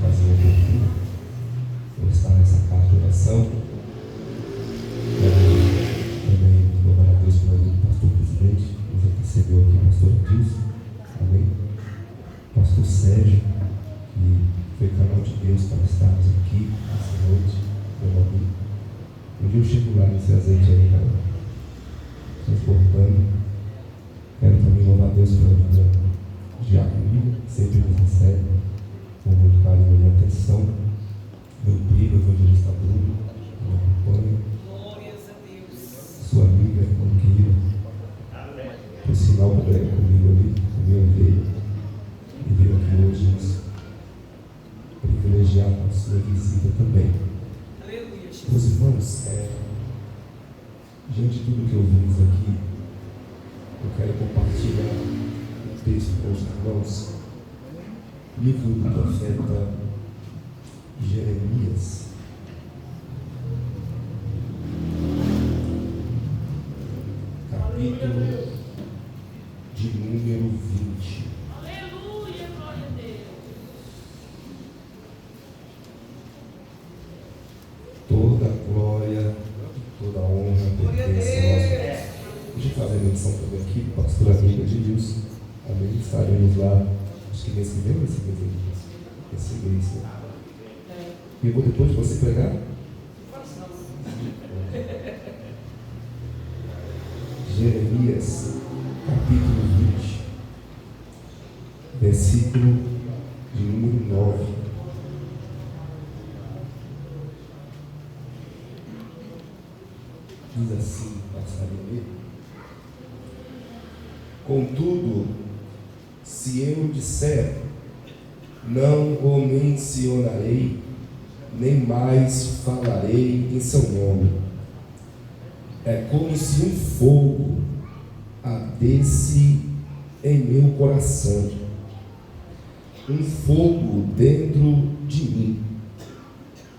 ocasião oportuna por estar nessa casa de oração. Também louvar a Deus pela vida do pastor presidente, nos antecedeu aqui, pastor Adilson, amém. Pastor Sérgio, que foi canal de Deus para estarmos aqui essa noite, meu amigo. Um dia eu chego lá nesse azeite aí, cara, transportando. Quero também louvar a Deus pela vida de Diácono, que sempre nos recebe com muito carinho e atenção. Meu primo, evangelista Bruno, que me acompanha. Glórias a Deus. Sua amiga, irmã querida. Por sinal, breve comigo ali, comigo veio. E veio aqui hoje nos privilegiar com a sua visita também. Aleluia, Jesus. Meus irmãos, diante de tudo que ouvimos aqui, eu quero compartilhar um texto com os irmãos. Livro do profeta Jeremias. Capítulo de número 20. Aleluia, glória a Deus. Toda glória, toda honra pertence a nós. Deixa eu fazer a menção também aqui, pastor amiga de Wilson. Amém. Estaremos lá, acho que mês que vem ou esse mês, né? E vou depois de você pregar? Jeremias, capítulo 20, versículo de número 9. Diz assim, passagem dele: contudo, se eu disser, não o mencionarei, nem mais falarei em seu nome. É como se um fogo ardesse em meu coração, um fogo dentro de mim.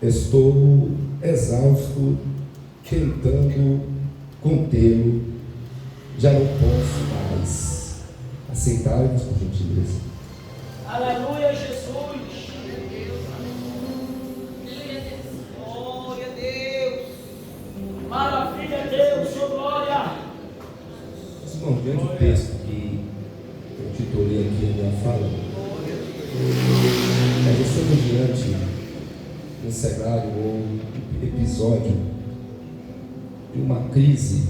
Estou exausto, tentando contê-lo, já não posso mais. Aceitai-vos, por gentileza. Aleluia, Jesus. Glória a Deus. Maravilha, Deus, sua glória. Irmão, diante do texto que eu titulei aqui a minha fala, nós estamos diante de um cenário ou um episódio de uma crise,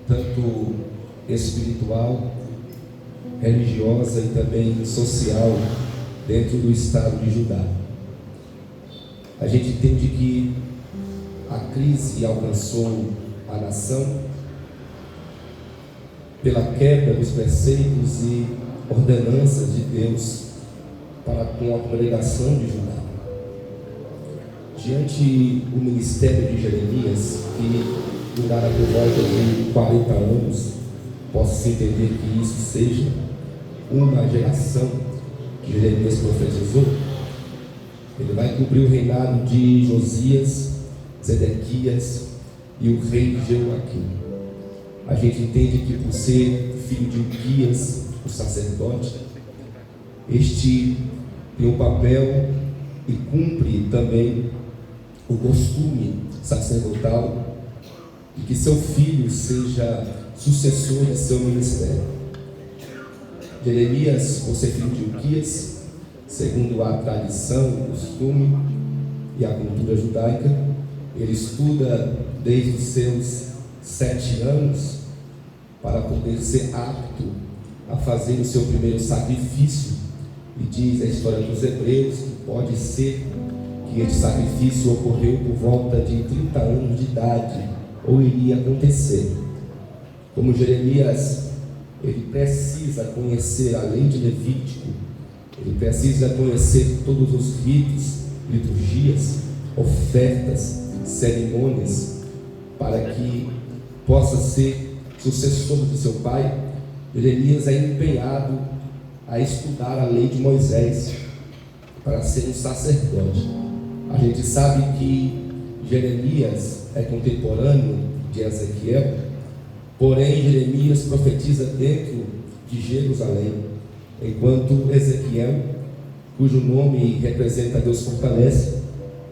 tanto espiritual, religiosa e também social, dentro do estado de Judá. A gente entende que a crise alcançou a nação pela quebra dos preceitos e ordenanças de Deus para com a congregação de Judá. Diante do ministério de Jeremias, que durara por volta de 40 anos, posso entender que isso seja uma geração que Jeremias profetizou. Ele vai cobrir o reinado de Josias, Zedequias e o rei Jeoaquim. A gente entende que, por ser filho de Uquias, o sacerdote, este tem um papel e cumpre também o costume sacerdotal de que seu filho seja sucessor de seu ministério. Jeremias, por ser filho de Uquias, segundo a tradição, o costume e a cultura judaica, ele estuda desde os seus 7 anos para poder ser apto a fazer o seu primeiro sacrifício. E diz a história dos Hebreus que pode ser que este sacrifício ocorreu por volta de 30 anos de idade, ou iria acontecer. Como Jeremias, ele precisa conhecer a lei de Levítico, ele precisa conhecer todos os ritos, liturgias, ofertas, cerimônias, para que possa ser sucessor de seu pai. Jeremias é empenhado a estudar a lei de Moisés para ser um sacerdote. A gente sabe que Jeremias é contemporâneo de Ezequiel, porém Jeremias profetiza dentro de Jerusalém, enquanto Ezequiel cujo nome representa Deus fortalece,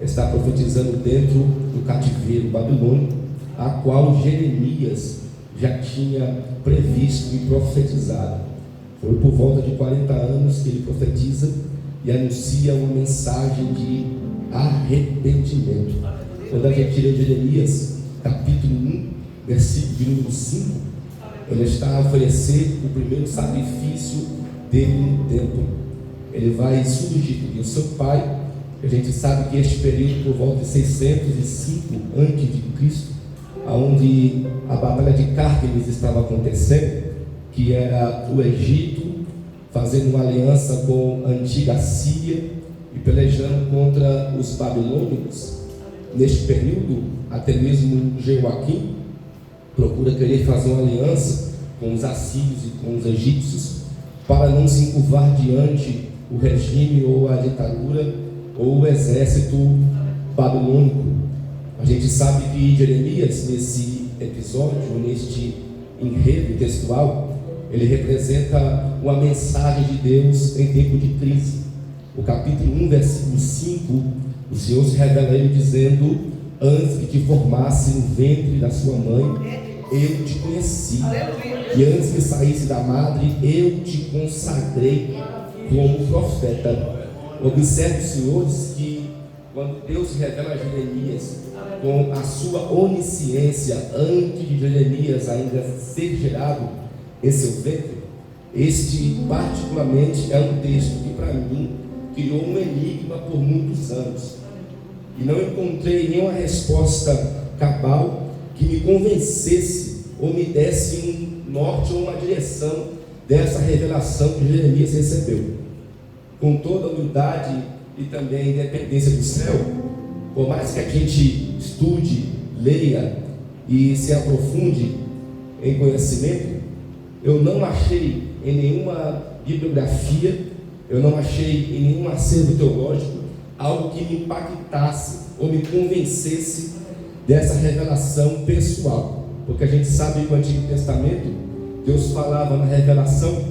está profetizando dentro do cativeiro babilônico, a qual Jeremias já tinha previsto e profetizado. Foi por volta de 40 anos que ele profetiza e anuncia uma mensagem de arrependimento. Quando a gente lê Jeremias, capítulo 1, versículo de número 5, ele está a oferecer o primeiro sacrifício dele no templo. Ele vai substituir o seu pai. A gente sabe que este período, por volta de 605 a.C., onde a batalha de Cárquemes estava acontecendo, que era o Egito fazendo uma aliança com a antiga Síria e pelejando contra os babilônicos. Neste período, até mesmo Jeoaquim procura querer fazer uma aliança com os assírios e com os egípcios para não se encurvar diante o regime ou a ditadura ou o exército babilônico. A gente sabe que Jeremias, nesse episódio, neste enredo textual, ele representa uma mensagem de Deus em tempo de crise. O capítulo 1, versículo 5, o Senhor se revela a ele dizendo: antes que te formasse no ventre da sua mãe, eu te conheci, e antes que saísse da madre, eu te consagrei como profeta. Observe, senhores, que quando Deus se revela a Jeremias com a sua onisciência, antes de Jeremias ainda ser gerado em seu ventre, este particularmente é um texto que para mim criou um enigma por muitos anos, e não encontrei nenhuma resposta cabal que me convencesse ou me desse um norte ou uma direção dessa revelação que Jeremias recebeu. Com toda a humildade e também independência do céu, por mais que a gente estude, leia e se aprofunde em conhecimento, eu não achei em nenhuma bibliografia, eu não achei em nenhum acervo teológico algo que me impactasse ou me convencesse dessa revelação pessoal. Porque a gente sabe que no Antigo Testamento Deus falava na revelação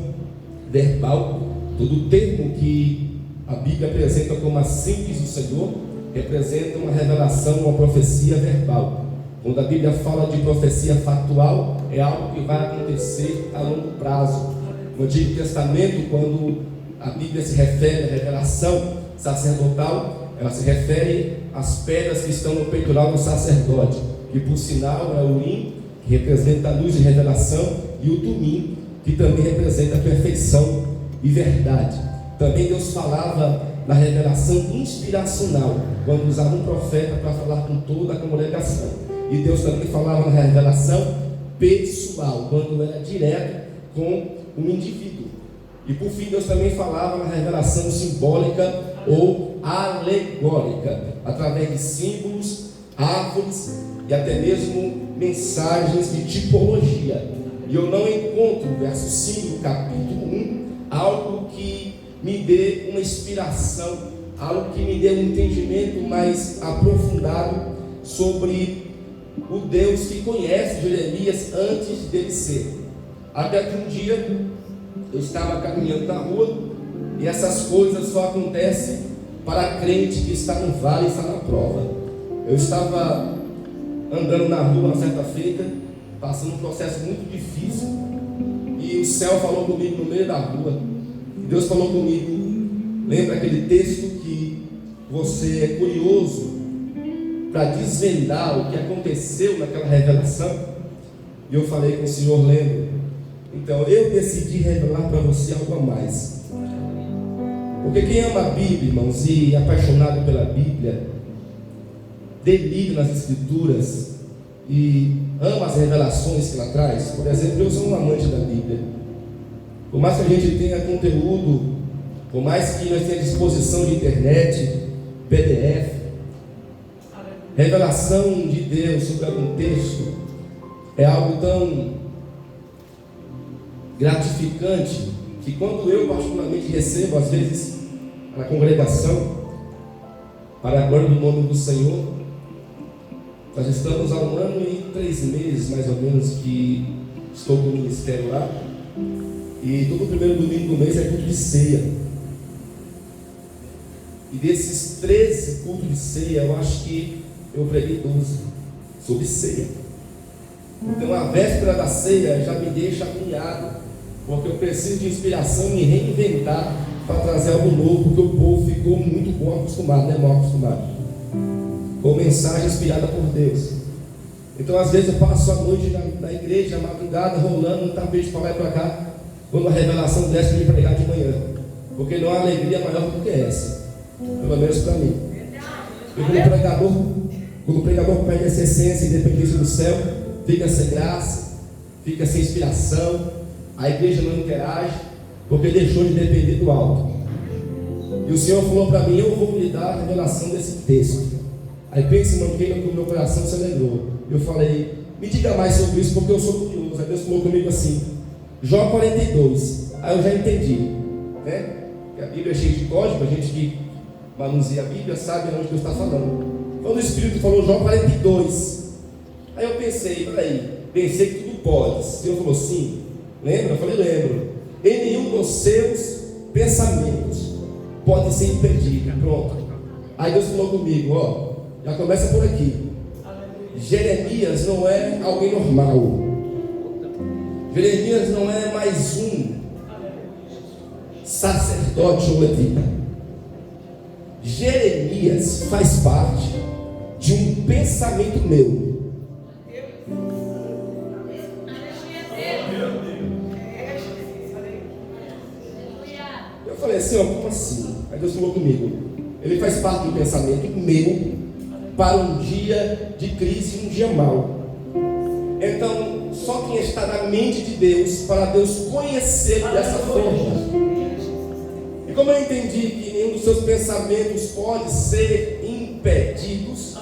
verbal. Todo termo que a Bíblia apresenta como a síntese do Senhor representa uma revelação, uma profecia verbal. Quando a Bíblia fala de profecia factual, é algo que vai acontecer a longo prazo. No Antigo Testamento, quando a Bíblia se refere à revelação sacerdotal, ela se refere às pedras que estão no peitoral do sacerdote, que por sinal é o Urim, que representa a luz de revelação, e o Tumim, que também representa a perfeição e verdade. Também Deus falava na revelação inspiracional, quando usava um profeta para falar com toda a congregação. E Deus também falava na revelação pessoal, quando era direto com o indivíduo. E por fim, Deus também falava na revelação simbólica ou alegórica, através de símbolos, árvores e até mesmo mensagens de tipologia. E eu não encontro no verso 5, capítulo 1, algo que me dê uma inspiração, algo que me dê um entendimento mais aprofundado sobre o Deus que conhece Jeremias antes dele ser. Até que um dia eu estava caminhando na rua, e essas coisas só acontecem para crente que está no vale e está na prova. Eu estava andando na rua uma certa feita, passando um processo muito difícil, e o céu falou comigo no meio da rua. E Deus falou comigo: lembra aquele texto que você é curioso para desvendar o que aconteceu naquela revelação? E eu falei com o Senhor: lembro. Então eu decidi revelar para você algo a mais. Porque quem ama a Bíblia, irmãos, e é apaixonado pela Bíblia, delira nas Escrituras e ama as revelações que ela traz. Por exemplo, eu sou um amante da Bíblia. Por mais que a gente tenha conteúdo, por mais que nós tenhamos disposição de internet, PDF, revelação de Deus sobre algum texto é algo tão gratificante que quando eu particularmente recebo, às vezes, na congregação, para a glória do nome do Senhor, nós estamos há 1 ano e 3 meses, mais ou menos, que estou com o ministério lá, e todo primeiro domingo do mês é culto de ceia. E desses 13 cultos de ceia, eu acho que eu preguei 12 sobre ceia. Então a véspera da ceia já me deixa agoniado, porque eu preciso de inspiração, me reinventar para trazer algo novo, porque o povo ficou muito bom acostumado, né? Mal acostumado com mensagem inspirada por Deus. Então às vezes eu passo a noite na igreja, a madrugada, rolando um tapete para lá e para cá, quando a revelação desce para me pregar de manhã, porque não há alegria maior do que essa, pelo menos para mim. E quando o pregador perde essa essência e dependência do céu, fica sem graça, fica sem inspiração, a igreja não interage, porque deixou de depender do alto. E o Senhor falou para mim: eu vou lhe dar a revelação desse texto. Aí pense, manqueira, que o meu coração se alegrou. Eu falei: me diga mais sobre isso, porque eu sou curioso. Aí Deus falou comigo assim: Jó 42. Aí eu já entendi, né? Que a Bíblia é cheia de código, a gente que manuseia a Bíblia sabe onde Deus está falando. Quando o Espírito falou Jó 42, aí eu pensei: pensei que tudo pode. O Senhor falou: sim. Lembra? Eu falei: lembro. Em nenhum dos seus pensamentos pode ser impedido. Pronto. Aí Deus falou comigo: já começa por aqui. Jeremias não é alguém normal. Jeremias não é mais um sacerdote ou levita. Jeremias faz parte de um pensamento meu. Eu falei assim: como assim? Aí Deus falou comigo: ele faz parte do pensamento meu para um dia de crise e um dia mau. Então, só quem está na mente de Deus, para Deus conhecer dessa forma. E como eu entendi que nenhum dos seus pensamentos pode ser impedidos,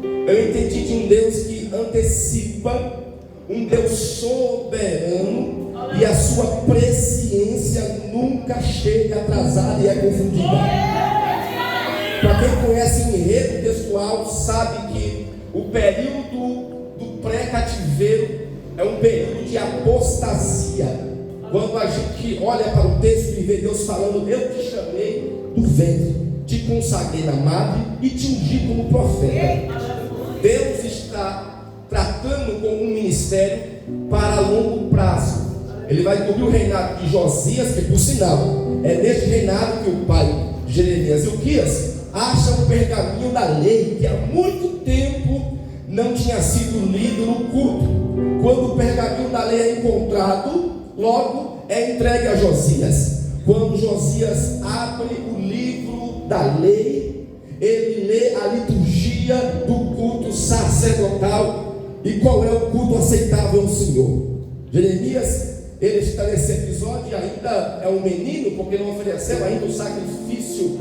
eu entendi de um Deus que antecipa, um Deus soberano, e a sua presciência nunca chega atrasada e é confundida. Para quem conhece o enredo textual, sabe que o período do pré-cativeiro é um período de apostasia. Quando a gente olha para o texto e vê Deus falando: eu te chamei do ventre, te consagrei na madre e te ungi como profeta. Deus está tratando com um ministério para longo prazo. Ele vai cobrir o reinado de Josias, que por sinal é neste reinado que o pai de Jeremias, Ilquias, acha o pergaminho da lei que há muito tempo não tinha sido lido no culto. Quando o pergaminho da lei é encontrado, logo é entregue a Josias. Quando Josias abre o livro da lei, ele lê a liturgia do culto sacerdotal. E qual é o culto aceitável ao Senhor? Jeremias, ele está nesse episódio e ainda é um menino, porque não ofereceu ainda o sacrifício.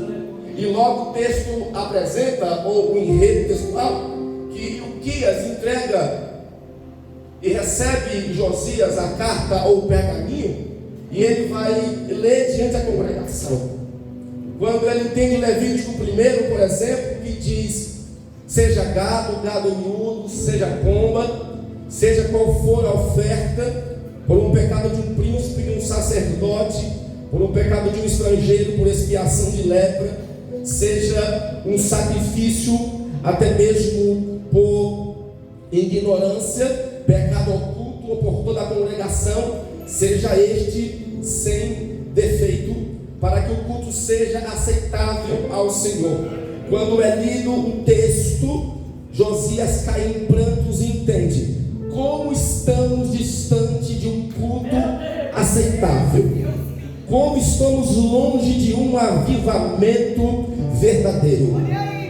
E logo o texto apresenta, ou o enredo textual, que Ilquias entrega e recebe Josias a carta ou o pergaminho, e ele vai ler diante da congregação. Quando ele entende Levítico 1, por exemplo, que diz: seja gado miúdo, seja pomba, seja qual for a oferta, por um pecado de um príncipe, de um sacerdote, por um pecado de um estrangeiro, por expiação de lepra, seja um sacrifício até mesmo por ignorância, pecado oculto ou por toda a congregação, seja este sem defeito, para que o culto seja aceitável ao Senhor. Quando é lido um texto, Josias cai em prantos e entende como estamos distante de um culto aceitável, como estamos longe de um avivamento verdadeiro.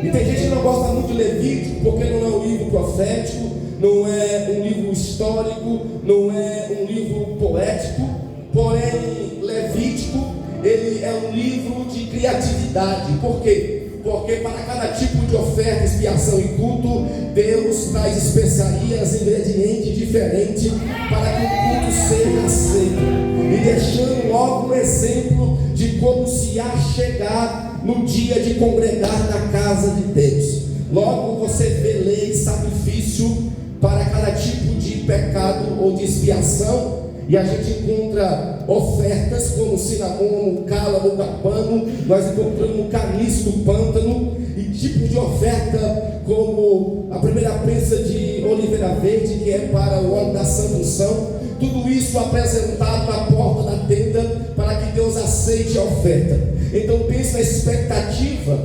E tem gente que não gosta muito de Levítico, porque não é um livro profético, não é um livro histórico, não é um livro poético. Porém, Levítico, ele é um livro de criatividade. Por quê? Porque para cada tipo de oferta, expiação e culto, Deus traz especiarias, ingredientes diferentes para que o culto seja aceito. E deixando logo um exemplo de como se achegar no dia de congregar na casa de Deus. Logo você vê lei e sacrifício para cada tipo de pecado ou de expiação, e a gente encontra ofertas como cinamomo, cálamo, capano, nós encontramos caniço do pântano, e tipos de oferta como a primeira prensa de oliveira verde, que é para o óleo da santa unção. Tudo isso apresentado na porta da tenda para que Deus aceite a oferta. Então pense na expectativa.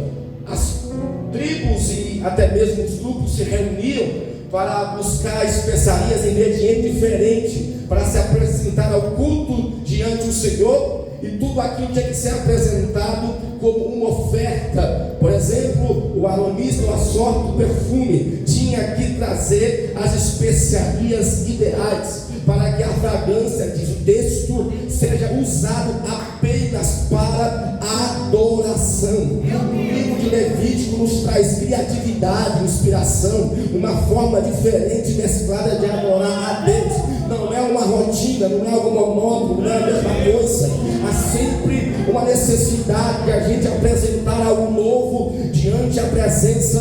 As tribos e até mesmo os grupos se reuniam para buscar especiarias, ingredientes diferentes, para se apresentar ao culto diante do Senhor. E tudo aquilo tinha que ser apresentado como uma oferta. Por exemplo, o aronista, a sorte do perfume, tinha que trazer as especiarias ideais para que a fragrância, diz o texto, seja usado apenas para adoração. O livro de Levítico nos traz criatividade, inspiração, uma forma diferente, mesclada de adorar a Deus. Não é uma rotina, não é algo monótono, não é a mesma coisa. Há sempre uma necessidade de a gente apresentar algo novo diante da presença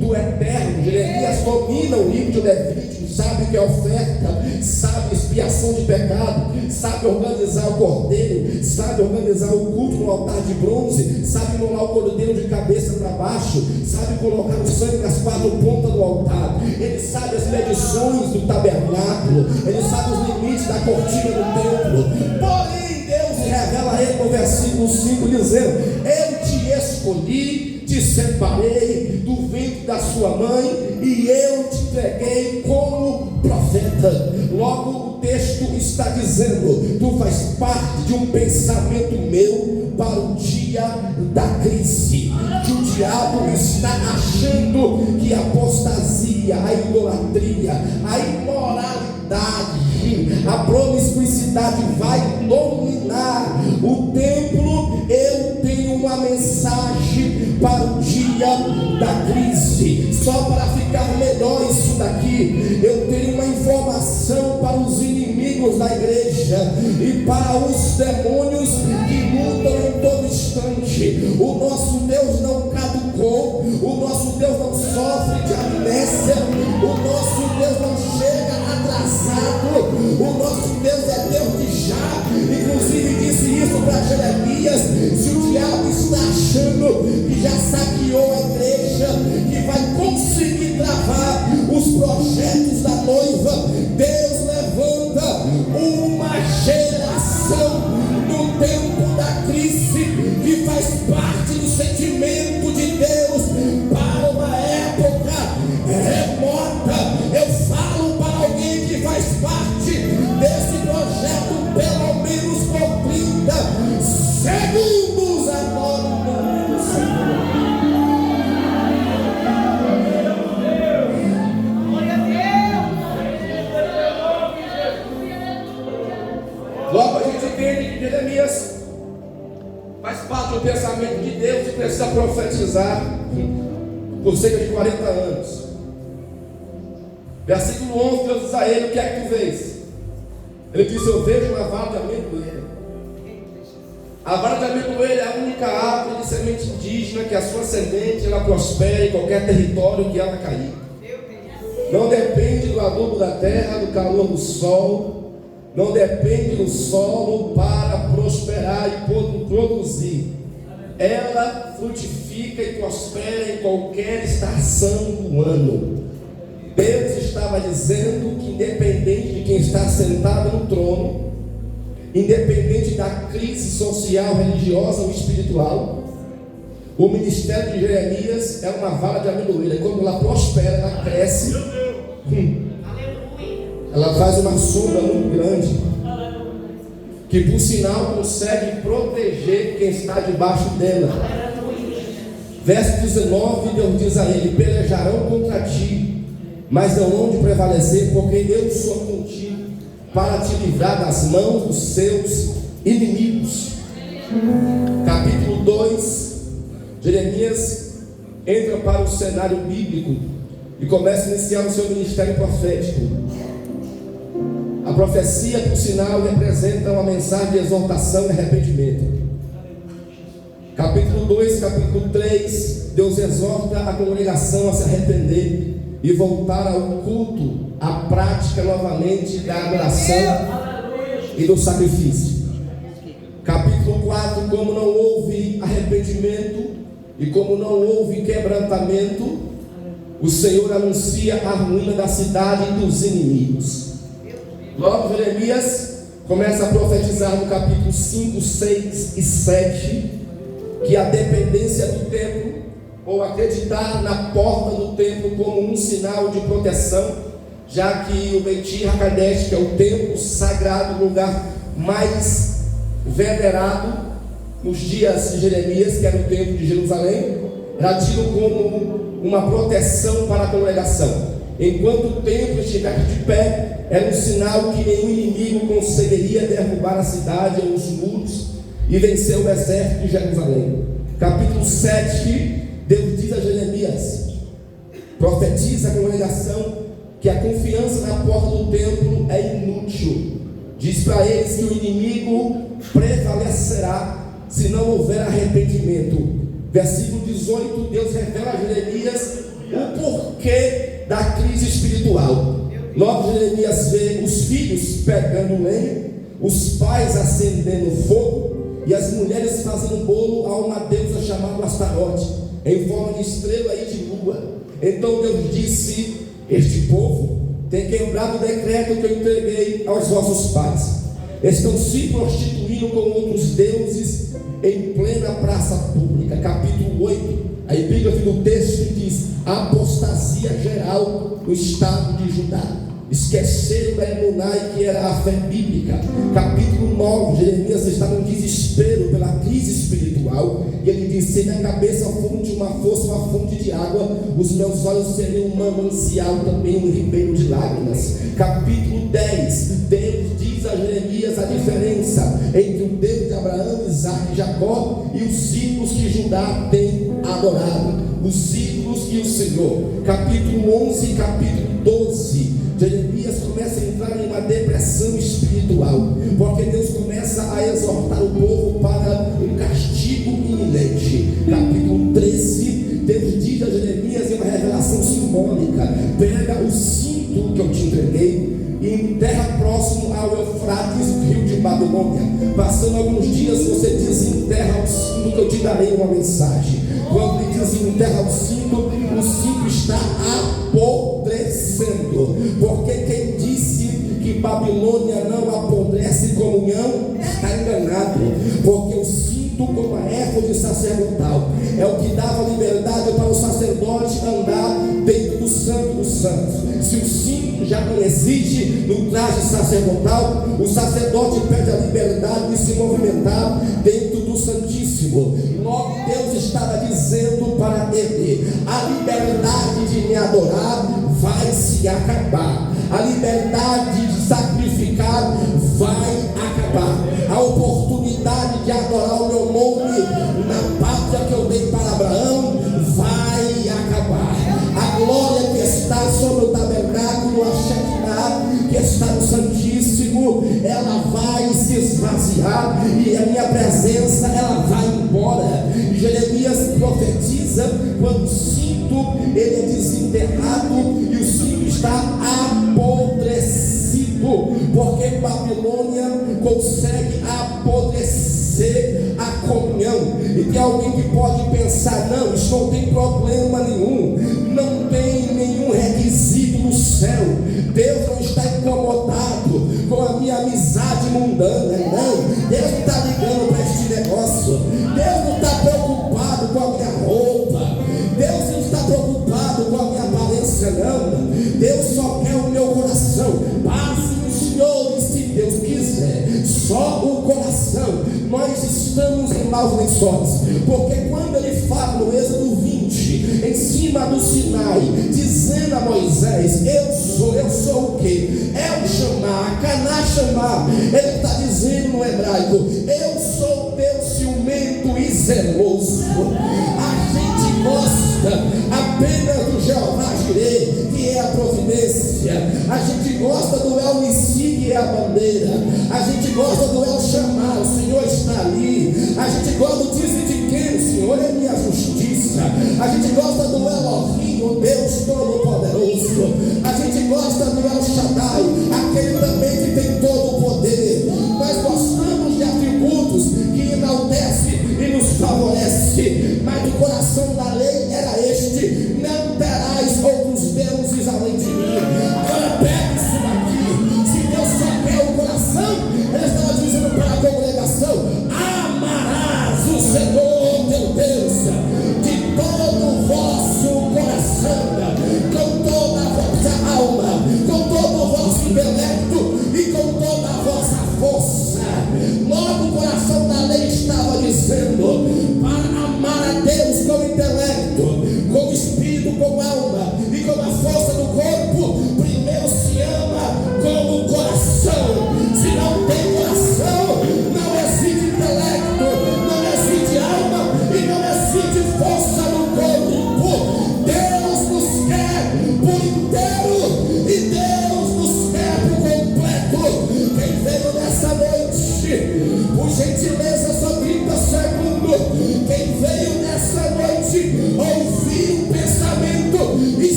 do Eterno. Jeremias domina o livro de Levítico, sabe o que é oferta, sabe expiação de pecado, sabe organizar o cordeiro, sabe organizar o culto no altar de bronze, sabe molar o cordeiro de cabeça para baixo, sabe colocar o sangue nas quatro pontas do altar. Ele sabe as medições do tabernáculo, ele sabe os limites da cortina do templo. Porém, Deus revela a ele no versículo 5, dizendo: eu te escolhi, te separei do ventre da sua mãe e eu te entreguei como profeta. Logo, o texto está dizendo: tu faz parte de um pensamento meu para o dia da crise. Que o diabo está achando que a apostasia, a idolatria, a imoralidade, a promiscuidade vai dominar o templo. Eu tenho uma mensagem para o dia da crise. Só para ficar melhor isso daqui, eu tenho uma informação para os inimigos da igreja e para os demônios que lutam em todo instante. O nosso Deus não caducou, o nosso Deus não sofre de amnésia, o nosso Deus não chega atrasado, o nosso Deus é Deus de já. Inclusive disse isso para Jeremias: se o diabo está achando que já saqueou a igreja, que vai conseguir travar os projetos da noiva, Deus levanta uma geração no tempo da crise que faz parte do sentimento de Deus para uma época remota. Eu falo para alguém que faz parte desse projeto, pelo menos por 30 segundos, agora o nome do Senhor. Logo a gente entende que Jeremias faz parte do pensamento de Deus e precisa profetizar por cerca de 40 anos. Versículo 11, Deus diz a ele: o que é que tu vês? Ele disse: eu vejo uma vara de amendoeira. A vara de amendoeira é a única árvore de semente indígena que a sua semente ela prospera em qualquer território que ela cair. Não depende do adubo da terra, do calor do sol, não depende do solo para prosperar e produzir. Ela frutifica e prospera em qualquer estação do ano. Deus estava dizendo que, independente de quem está sentado no trono, independente da crise social, religiosa ou espiritual, o ministério de Jeremias é uma vara de amendoeira. Quando ela prospera, ela cresce, ela faz uma sombra muito grande, que por sinal consegue proteger quem está debaixo dela. Verso 19, Deus diz a ele: pelejarão contra ti, mas não hão de prevalecer, porque eu sou contigo, para te livrar das mãos dos seus inimigos. Capítulo 2, Jeremias entra para o cenário bíblico e começa a iniciar o seu ministério profético. A profecia, por sinal, representa uma mensagem de exortação e arrependimento. Capítulo 2, capítulo 3, Deus exorta a congregação a se arrepender e voltar ao culto, à prática novamente da adoração. e do sacrifício. Capítulo 4, como não houve arrependimento e como não houve quebrantamento, o Senhor anuncia a ruína da cidade e dos inimigos. Logo Jeremias começa a profetizar no capítulo 5, 6 e 7 que a dependência do templo, ou acreditar na porta do templo como um sinal de proteção, já que o Beit HaKadosh, que é o templo sagrado, o lugar mais venerado nos dias de Jeremias, que era o templo de Jerusalém, era tido como uma proteção para a congregação. Enquanto o templo estivesse de pé, era um sinal que nenhum inimigo conseguiria derrubar a cidade ou os muros e vencer o exército de Jerusalém. Capítulo 7, Deus diz a Jeremias, profetiza a congregação que a confiança na porta do templo é inútil. Diz para eles que o inimigo prevalecerá se não houver arrependimento. Versículo 18, Deus revela a Jeremias o porquê da crise espiritual. Logo Jeremias vê os filhos pegando lenha, os pais acendendo fogo e as mulheres fazendo bolo a uma deusa chamada Astarote, em forma de estrela e de lua. Então Deus disse: este povo tem quebrado o decreto que eu entreguei aos vossos pais. Estão se prostituindo com outros deuses em plena praça pública. Capítulo 8, a epígrafe do texto diz: a apostasia geral no estado de Judá. Esqueceram da emunai, que era a fé bíblica. Capítulo 9, Jeremias está no desespero pela crise espiritual, e ele diz: se minha cabeça fosse uma fonte de água, os meus olhos seriam um manancial, também um ribeiro de lágrimas. Capítulo 10, Deus diz a Jeremias a diferença entre o Deus de Abraão, Isaac e Jacó e os ídolos que Judá tem adorado, os ídolos e o Senhor. Capítulo 11 e capítulo 12, Jeremias começa a entrar em uma depressão espiritual, porque Deus começa a exortar o povo para um castigo iminente. Capítulo 13, Deus diz a Jeremias em uma revelação simbólica: pega o cinto que eu te entreguei e enterra próximo ao Eufrates, rio de Babilônia. Passando alguns dias, você desenterra o cinto que eu te darei uma mensagem. Quando ele desenterra o cinto está apodrecendo, porque quem disse que Babilônia não apodrece comunhão está enganado, porque o cinto, como a éfode sacerdotal, é o que dava liberdade para o sacerdote andar dentro do santo dos santos. Se o cinto já não existe no traje sacerdotal, o sacerdote perde a liberdade de se movimentar dentro do Santíssimo. Logo Deus estava dizendo para ele: a liberdade de me adorar vai se acabar, a liberdade de sacrificar vai acabar, a oportunidade de adorar o meu nome na pátria que eu dei para Abraão vai acabar. A glória que está sobre o tabernáculo, a Shekinah que está no Santíssimo, ela vai se esvaziar e a minha presença ela vai embora. E Jeremias profetiza quando o cinto ele é desenterrado e o cinto está apodrecido, porque Babilônia consegue apodrecer a comunhão. E tem alguém que pode pensar: não, isso não tem problema nenhum, não tem nenhum requisito no céu, Deus não está incomodado com a minha amizade mundana. Não, Deus não está ligando para este negócio, Deus não está preocupado com a minha roupa, Deus não está preocupado com a minha aparência, não. Deus só quer o meu coração. Passe no Senhor, e se Deus quiser, só o coração. Nós estamos em maus lençóis, porque quando ele fala no Êxodo 20, em cima do Sinai, dizendo a Moisés: eu sou o que? É o chamar, Caná chamar. Ele está dizendo no hebraico: eu sou Deus ciumento e zeloso. A gente gosta apenas do Jeová Jireh, que é a providência. A gente gosta do El Nissi, que é a bandeira. A gente gosta do El Shammah, o Senhor está ali. A gente gosta do Tzidkenu, o Senhor é minha justiça. A gente gosta